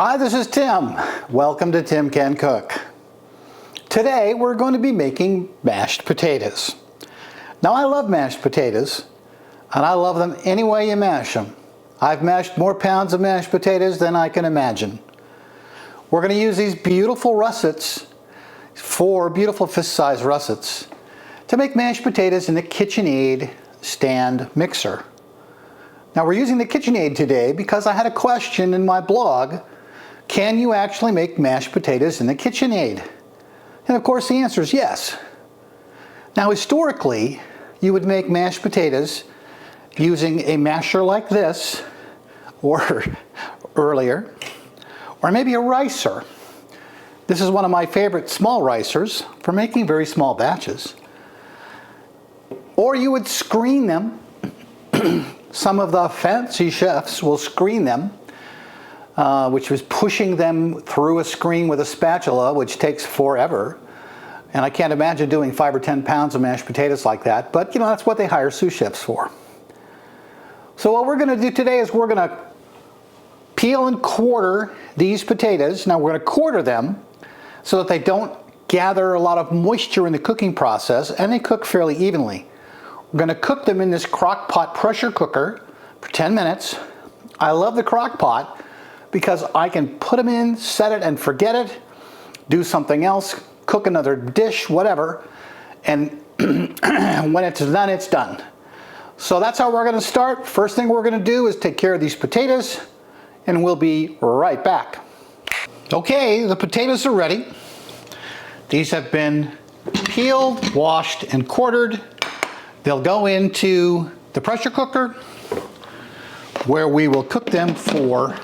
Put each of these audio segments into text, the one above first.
Hi, this is Tim. Welcome to Tim Can Cook. Today we're going to be making mashed potatoes. Now I love mashed potatoes, and I love them any way you mash them. I've mashed more pounds of mashed potatoes than I can imagine. We're going to use these beautiful russets, 4 beautiful fist-sized russets, to make mashed potatoes in the Kitchenaid Stand Mixer. Now we're using the Kitchenaid today because I had a question in my blog: can you actually make mashed potatoes in the Kitchenaid? And of course the answer is yes. Now historically, you would make mashed potatoes using a masher like this, or earlier, or maybe a ricer. This is one of my favorite small ricers for making very small batches. Or you would screen them. Some of the fancy chefs will screen them, which was pushing them through a screen with a spatula, which takes forever. And I can't imagine doing 5 or 10 pounds of mashed potatoes like that, but you know, that's what they hire sous chefs for. So what we're going to do today is we're going to peel and quarter these potatoes. Now we're going to quarter them so that they don't gather a lot of moisture in the cooking process, and they cook fairly evenly. We're going to cook them in this crock pot pressure cooker for 10 minutes. I love the crock pot because I can put them in, set it and forget it, do something else, cook another dish, whatever, and when it's done, it's done. So that's how we're going to start. First thing we're going to do is take care of these potatoes, and we'll be right back. Okay, the potatoes are ready. These have been peeled, washed, and quartered. They'll go into the pressure cooker, where we will cook them for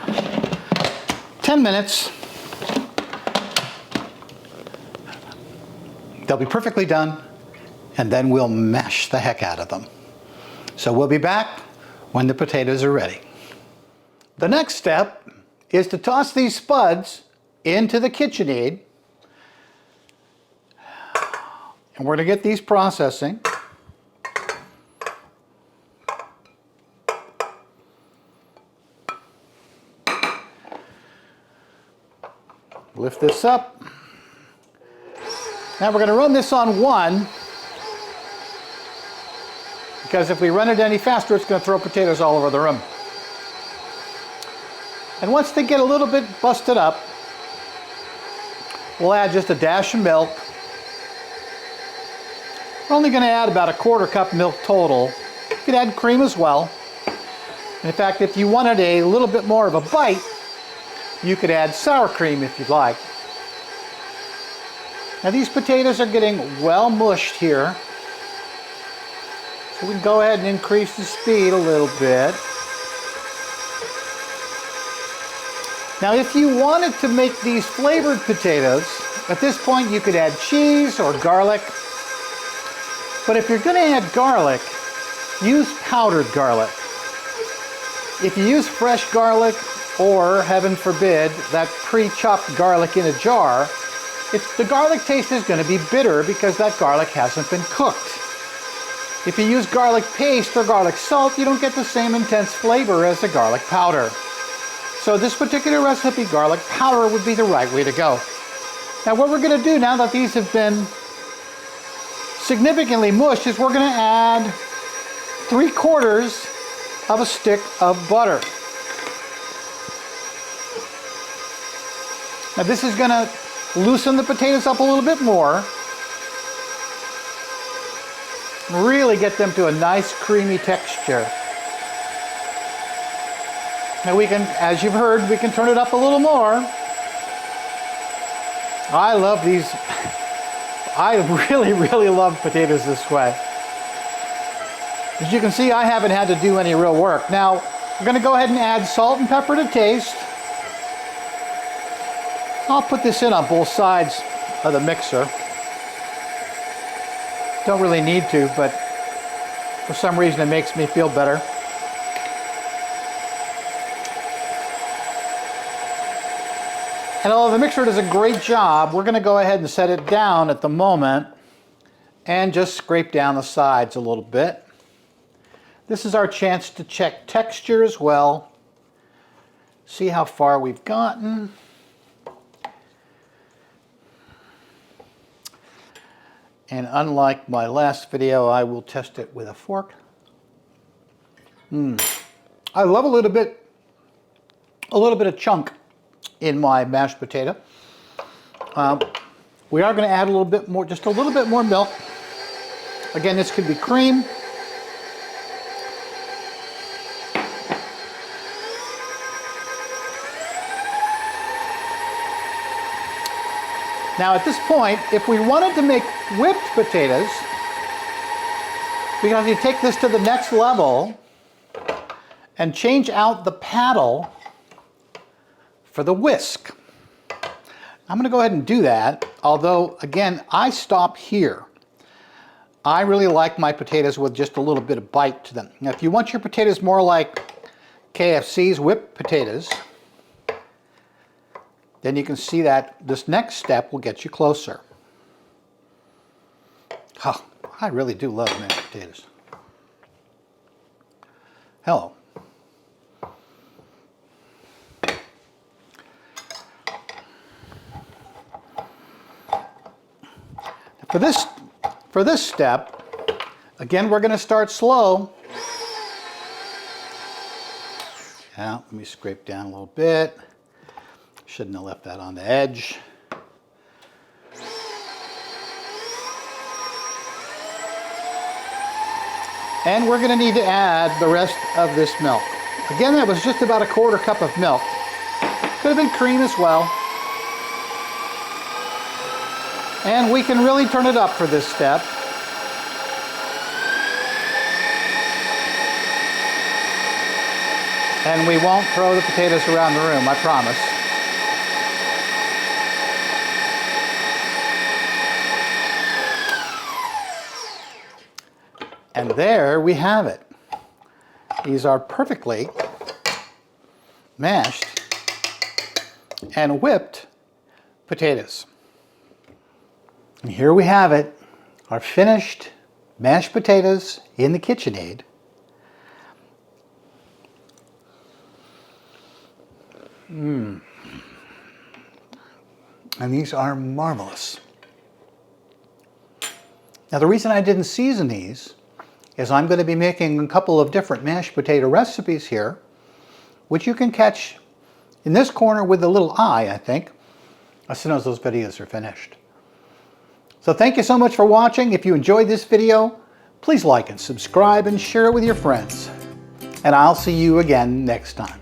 10 minutes. They'll be perfectly done, and then we'll mash the heck out of them. So we'll be back when the potatoes are ready. The next step is to toss these spuds into the Kitchenaid, and we're going to get these processing. Lift this up. Now we're going to run this on 1, because if we run it any faster, it's going to throw potatoes all over the room. And once they get a little bit busted up, we'll add just a dash of milk. We're only going to add about a 1/4 cup milk total. You could add cream as well. In fact, if you wanted a little bit more of a bite, you could add sour cream if you'd like. Now these potatoes are getting well mushed here, so we can go ahead and increase the speed a little bit. Now if you wanted to make these flavored potatoes, at this point you could add cheese or garlic. But if you're going to add garlic, use powdered garlic. If you use fresh garlic, or heaven forbid, that pre-chopped garlic in a jar, the garlic taste is going to be bitter because that garlic hasn't been cooked. If you use garlic paste or garlic salt, you don't get the same intense flavor as the garlic powder. So this particular recipe, garlic powder would be the right way to go. Now what we're going to do now that these have been significantly mushed is we're going to add 3/4 of a stick of butter. Now this is going to loosen the potatoes up a little bit more. Really get them to a nice creamy texture. Now we can, as you've heard, we can turn it up a little more. I love these. I really love potatoes this way. As you can see, I haven't had to do any real work. Now we're going to go ahead and add salt and pepper to taste. I'll put this in on both sides of the mixer. Don't really need to, but for some reason it makes me feel better. And although the mixer does a great job, we're going to go ahead and set it down at the moment and just scrape down the sides a little bit. This is our chance to check texture as well. see how far we've gotten. And unlike my last video, I will test it with a fork. I love a little bit of chunk in my mashed potato. We are going to add a little bit more, just a little bit more milk. Again, this could be cream. Now at this point, if we wanted to make whipped potatoes, because you take this to the next level and change out the paddle for the whisk. I'm going to go ahead and do that, although again, I stop here. I really like my potatoes with just a little bit of bite to them. Now if you want your potatoes more like KFC's whipped potatoes, then you can see that this next step will get you closer. Oh, I really do love mashed potatoes. Hello. For this step, again, we're going to start slow. Now, let me scrape down a little bit. Shouldn't have left that on the edge. And we're going to need to add the rest of this milk. Again, that was just about a 1/4 cup of milk. Could have been cream as well. And we can really turn it up for this step. And we won't throw the potatoes around the room, I promise. And there we have it. These are perfectly mashed and whipped potatoes. And here we have it, our finished mashed potatoes in the Kitchenaid. And these are marvelous. Now the reason I didn't season these is I'm going to be making a couple of different mashed potato recipes here, which you can catch in this corner with the little eye, I think, as soon as those videos are finished. So thank you so much for watching. If you enjoyed this video, please like and subscribe and share it with your friends. And I'll see you again next time.